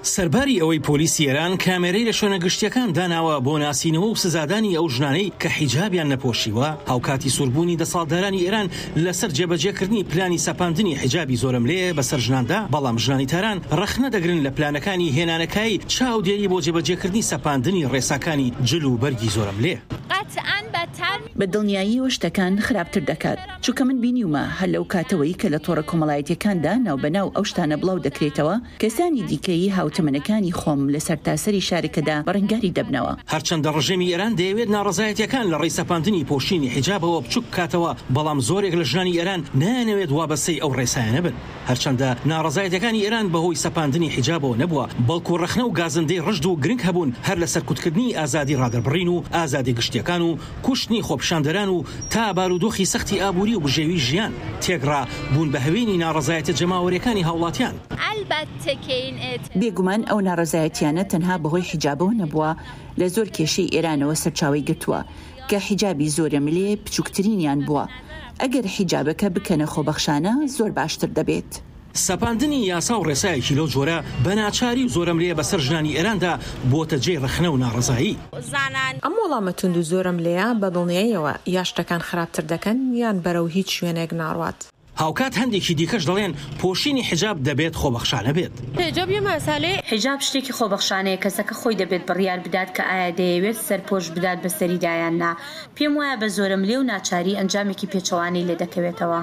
سەرباری ئەوەی پۆلیسی ئێران کامێرەی لە شوێنە گشتیەکان داناوە بۆ ناسینەوە و سزادانی ئەو ژنانەی کە حیجابیان نەپۆشیوە هاوکاتی سووربوونی دەسەڵاتدارانی ئێران لەسەر جێبەجێکردنی پلانی سەپاندنی حیجابی زۆرم لێ بەسەر ژناندا، بەڵام ژنانی تاران ڕەخنە دەگرن لە پلانەکانی هێنانەکەی چاودێری بۆ جێبەجێکردنی سەپاندنی ڕێساکانی جل و بەرگی زۆرم لێ. بە دڵنیایی شتەکان خراپتر دەکات، چونکە من بینیومە هەر لەو کاتەوەی کە لە تۆڕە کۆمەڵایەتیەکاندا ناوبەناو ئەو شتانە بڵاو دەکرێتەوە، کەسانی دیکەی هاوتەمەنەکانی خۆم لە سەرتاسەری شارەکەدا بەڕنگاری دەبنەوە. هەرچەندە ڕژێمی ئێران دەیەوێت ناڕەزایەتیەکان لە ڕێی سەپاندنی پۆشینی حیجابەوە بچووک کاتەوە، بەڵام زۆرێک لە ژنانی ئێران نانەوێت وابەستەی ئەو ڕێسایانە بن. هەرچەندە ناڕەزایەتیەکانی ئێران بەهۆی سەپاندنی حیجابەوە نەبووە، بەڵکو ڕەخنە و گازندەی ڕژد و گرنگ هەبوون هەر لە سەرکوتکردنی ئازادی ڕادەبڕین و ئازادی گشتیەکان و کوشتنی خۆپیشاندەران و تا بارودۆخی سەختی ئابووری و بژێوی ژیان تێگڕا بوون بە هەوێنی ناڕەزایەتە جەماوەریەکانی هاوڵاتیان. بێگومان ئەو ناڕەزایەتیانە تەنها بەهۆی حیجابەوە نەبووە، لە زۆر کێشەی ئێرانەوە سەرچاوی گرتووە کە حیجابی زۆرەملێ بچووکترینیان بووە. ئەگەر حیجابەکە بکەنە خۆبەخشانە زۆر باشتر دەبێت. سەپاندنی یاسا و ڕێسایەکی لەو جۆرە بە ناچاری و زۆرەملێ بەسەر ژنانی ئێراندا بۆتە جێی ڕەخنە و ناڕەزایی. ئەم وەڵامە تونند و زۆرم لێیە بە دڵنیاییەوە یا شتەکان خراپتر دەکەن یان بەرەو هیچ شوێنێک ناڕوات. هاوکات هەندێکی دیکەش دەڵێن پۆشینی حیجاب دەبێت خۆبەخشانە بێت. حیجاب شتێکی خۆبەخشانەیە، کەسەکە خۆی دەبێت بڕیار بدات کە ئایا دەیەوێت سەرپۆش بدات بەسەریدایان نا. پێم وایە بە زۆرم لێ و ناچاری ئەنجامێکی پێچەوانەی لێ دەکەوێتەوە.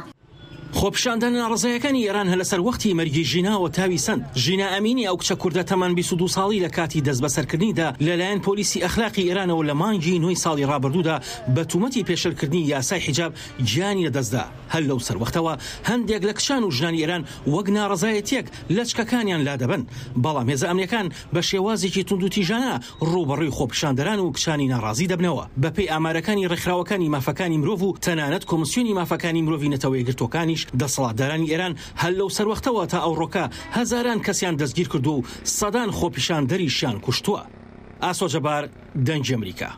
خۆپیشاندن ناڕەزایەکانی ئێران هەر لەسەر وەختی مەرگی ژیناوە تاوی سند. ژینا ئەمینی ئەو کچە کوردە تەمان 22 ساڵی لە کاتی دەست بەسەرکردنیدا لەلایەن پۆلیسی ئەخلاقی ئێرانەوە لە مانگی 9 ساڵی ڕابردوودا بە تومەتی پێشەرکردنی یاسای حیجاب گیانی لەدەستدا. هەر لەو سەروەختەوە هەندێک لە کچان و ژنانی ئێران وەک ناڕەزایەتیەک لەچکەکانیان لادەبن، بەڵام هێزە ئەمنیەکان بە شێوازێکی تونند و تیژانە ڕوبەڕووی خۆپیشاندەران و کچانی ناڕازی دەبنەوە. بەپێی ئامارەکانی ڕێکخراوەکانی مافەکانی مرۆڤ و تەنانەت کۆمسیۆنی مافەکانی مرۆڤی نەتەوەی گرتوەکانیش دەسەڵاتدارانی ئێران هەر لەو سەروەختەوە تا ئەوڕۆکە هەزاران کەسیان دەستگیر کردو و سەدان خۆپیشاندەریشیان کوشتووە. ئاسۆ جەبار، دەنگی ئەمریکا.